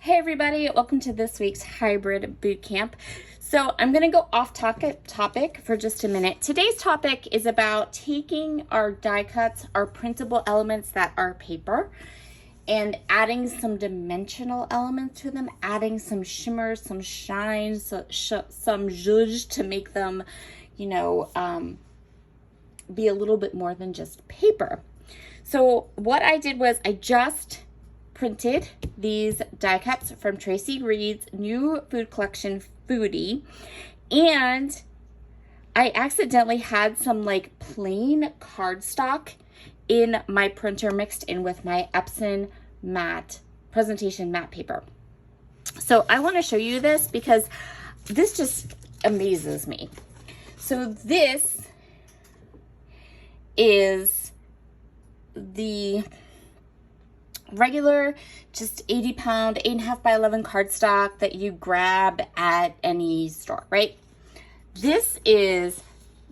Hey everybody, welcome to this week's hybrid boot camp. So I'm gonna go off topic for just a minute. Today's topic is about taking our die cuts, our printable elements that are paper, and adding some dimensional elements to them, adding some shimmer, some shine, some zhuzh to make them, be a little bit more than just paper. So what I did was I just printed these die cuts from Tracy Reed's new food collection, Foodie, and I accidentally had some like plain cardstock in my printer mixed in with my Epson matte presentation matte paper. So I want to show you this because this just amazes me. So this is the regular, just 80 pound, 8.5 by 11 cardstock that you grab at any store, right? This is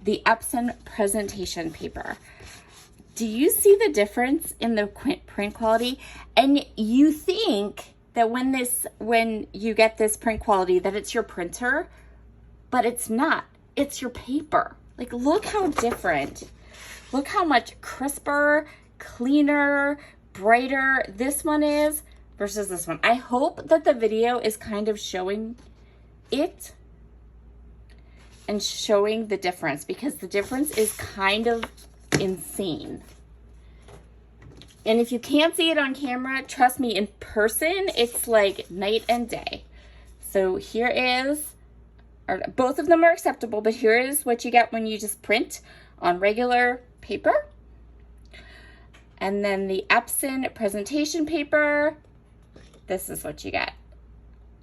the Epson presentation paper. Do you see the difference in the print quality? And you think that when you get this print quality that it's your printer, but it's not. It's your paper. Like, look how different. Look how much crisper, cleaner, brighter this one is versus this one. I hope that the video is kind of showing it and showing the difference, because the difference is kind of insane. And if you can't see it on camera, trust me, in person, it's like night and day. So here is, or both of them are acceptable, but here is what you get when you just print on regular paper. And then the Epson presentation paper, this is what you get.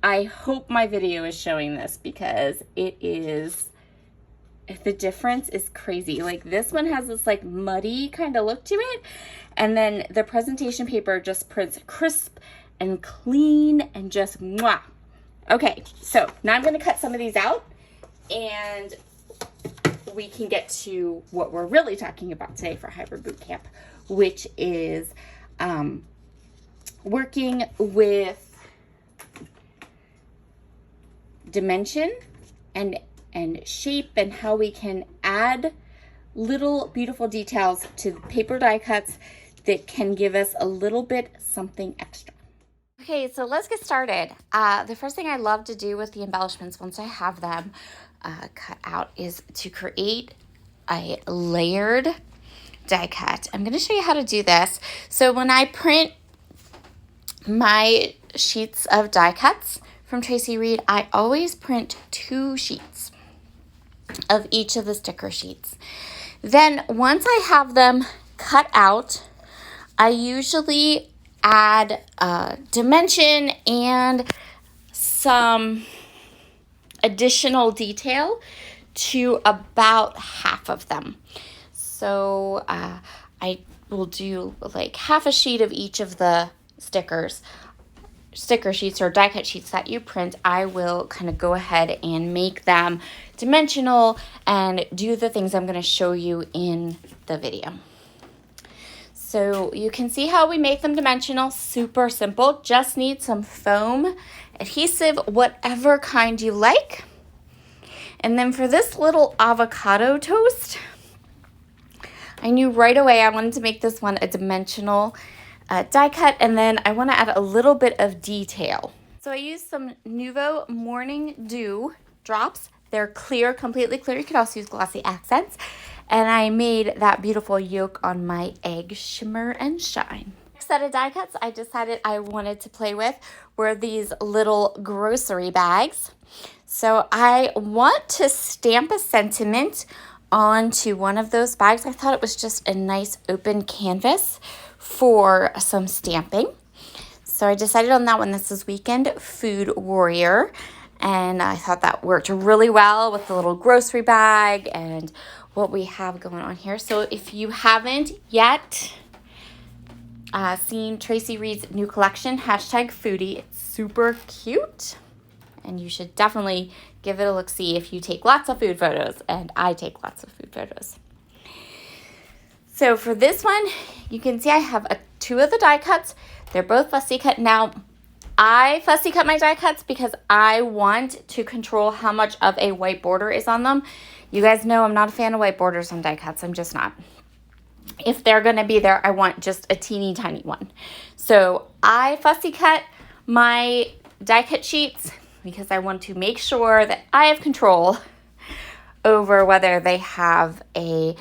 I hope my video is showing this because the difference is crazy. Like, this one has this like muddy kind of look to it. And then the presentation paper just prints crisp and clean and just mwah. Okay, so now I'm gonna cut some of these out and we can get to what we're really talking about today for Hybrid Boot Camp, which is working with dimension and shape, and how we can add little beautiful details to paper die cuts that can give us a little bit something extra. Okay, so let's get started. The first thing I love to do with the embellishments once I have them cut out is to create a layered die cut. I'm going to show you how to do this. So when I print my sheets of die cuts from Tracy Reed, I always print 2 sheets of each of the sticker sheets. Then once I have them cut out, I usually add dimension and some additional detail to about half of them. So I will do like half a sheet of each of the sticker sheets or die cut sheets that you print. I will kind of go ahead and make them dimensional and do the things I'm going to show you in the video. So you can see how we make them dimensional. Super simple. Just need some foam adhesive, whatever kind you like. And then for this little avocado toast, I knew right away I wanted to make this one a dimensional die cut, and then I want to add a little bit of detail. So I used some Nuvo Morning Dew drops. They're clear, completely clear. You could also use glossy accents. And I made that beautiful yolk on my egg shimmer and shine. Next set of die cuts I decided I wanted to play with were these little grocery bags. So I want to stamp a sentiment onto one of those bags. I thought it was just a nice open canvas for some stamping. So I decided on that one. This is Weekend Food Warrior. And I thought that worked really well with the little grocery bag and what we have going on here. So if you haven't yet seen Tracy Reed's new collection, #Foodie, it's super cute. And you should definitely give it a look-see if you take lots of food photos. And I take lots of food photos. So for this one, you can see I have 2 of the die cuts. They're both fussy cut. Now, I fussy cut my die cuts because I want to control how much of a white border is on them. You guys know I'm not a fan of white borders on die cuts. I'm just not. If they're going to be there, I want just a teeny tiny one. So I fussy cut my die cut sheets because I want to make sure that I have control over whether they have a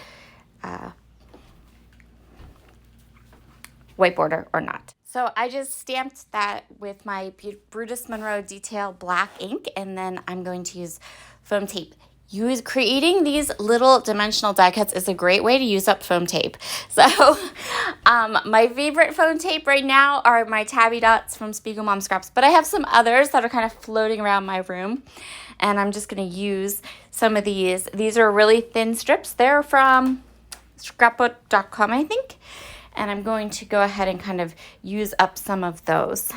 white border or not. So I just stamped that with my Brutus Monroe Detail black ink, and then I'm going to use foam tape. Creating these little dimensional die cuts is a great way to use up foam tape. So my favorite foam tape right now are my Tabby Dots from Spiegel Mom Scraps, but I have some others that are kind of floating around my room, and I'm just going to use some of these. These are really thin strips. They're from scrapbook.com, I think, and I'm going to go ahead and kind of use up some of those.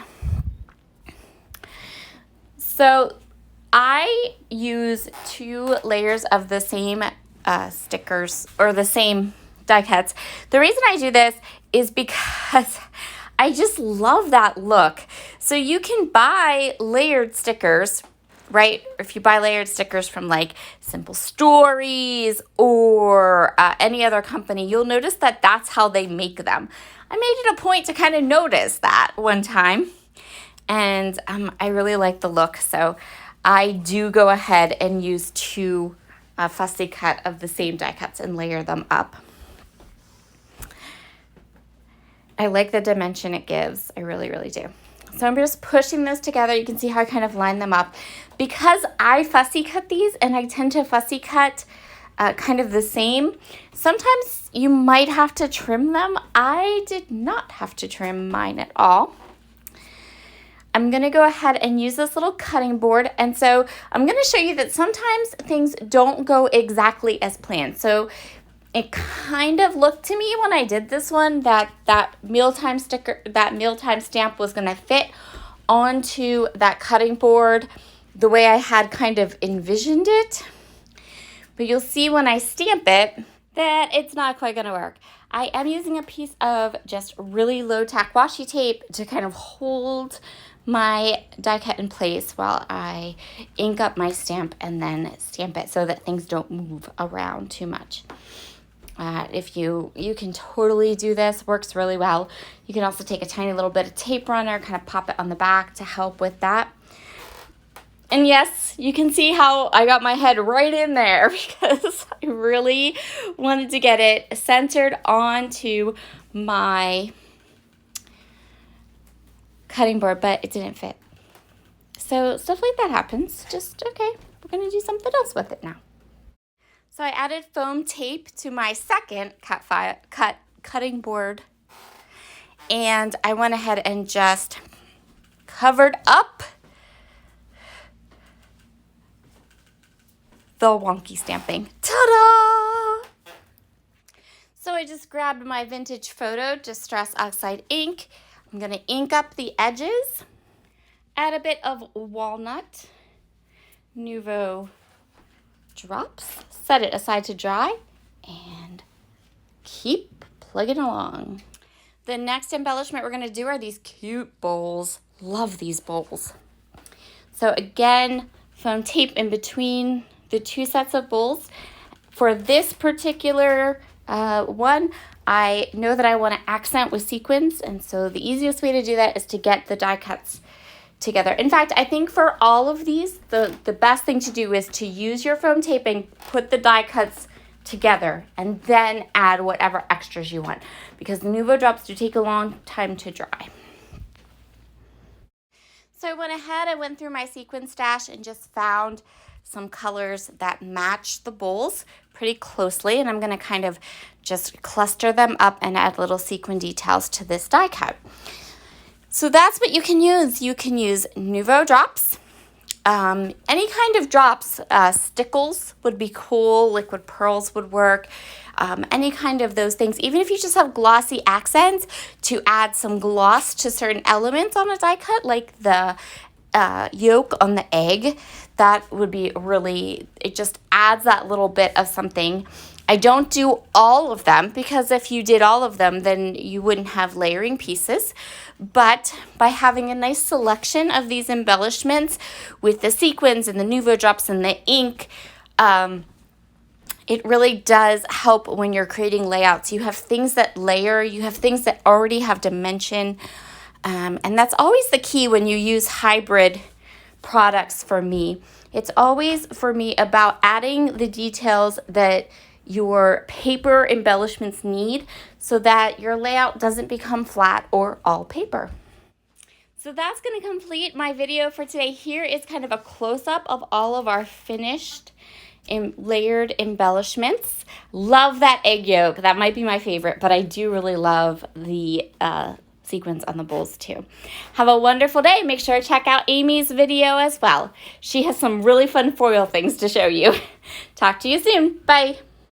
So I use 2 layers of the same stickers or the same die cuts. The reason I do this is because I just love that look. So you can buy layered stickers, right? If you buy layered stickers from like Simple Stories or any other company, you'll notice that that's how they make them. I made it a point to kind of notice that one time, and I really like the look. So I do go ahead and use 2 fussy cut of the same die cuts and layer them up. I like the dimension it gives. I really, really do. So I'm just pushing this together. You can see how I kind of line them up. Because I fussy cut these, and I tend to fussy cut kind of the same, sometimes you might have to trim them. I did not have to trim mine at all. I'm going to go ahead and use this little cutting board. And so I'm going to show you that sometimes things don't go exactly as planned. So it kind of looked to me when I did this one that mealtime sticker, that mealtime stamp was going to fit onto that cutting board the way I had kind of envisioned it. But you'll see when I stamp it that it's not quite going to work. I am using a piece of just really low tack washi tape to kind of hold my die cut in place while I ink up my stamp and then stamp it so that things don't move around too much. If you can totally do this, works really well. You can also take a tiny little bit of tape runner, kind of pop it on the back to help with that. And yes, you can see how I got my head right in there because I really wanted to get it centered onto my cutting board, but it didn't fit. So stuff like that happens. Just, okay, we're going to do something else with it now. So I added foam tape to my second cutting board, and I went ahead and just covered up the wonky stamping. Ta-da! So I just grabbed my vintage photo Distress Oxide ink. I'm going to ink up the edges, add a bit of walnut Nouveau drops, set it aside to dry, and keep plugging along. The next embellishment we're going to do are these cute bowls. Love these bowls. So again, foam tape in between the 2 sets of bowls. For this particular one, I know that I want to accent with sequins, and so the easiest way to do that is to get the die cuts together. In fact, I think for all of these, the best thing to do is to use your foam tape and put the die cuts together and then add whatever extras you want, because the Nouveau drops do take a long time to dry. So I went ahead, I went through my sequin stash and just found some colors that match the bowls pretty closely, and I'm going to kind of just cluster them up and add little sequin details to this die cut. So that's what you can use. You can use Nouveau drops, any kind of drops. Stickles would be cool, liquid pearls would work, any kind of those things. Even if you just have glossy accents to add some gloss to certain elements on a die cut, like the yolk on the egg, that would be really, it just adds that little bit of something. I don't do all of them because if you did all of them, then you wouldn't have layering pieces. But by having a nice selection of these embellishments with the sequins and the Nuvo drops and the ink, it really does help when you're creating layouts. You have things that layer, you have things that already have dimension, and that's always the key when you use hybrid products for me. It's always, for me, about adding the details that your paper embellishments need so that your layout doesn't become flat or all paper. So that's going to complete my video for today. Here is kind of a close-up of all of our finished layered embellishments. Love that egg yolk. That might be my favorite, but I do really love the sequins on the bowls too. Have a wonderful day. Make sure to check out Amy's video as well. She has some really fun foil things to show you. Talk to you soon. Bye.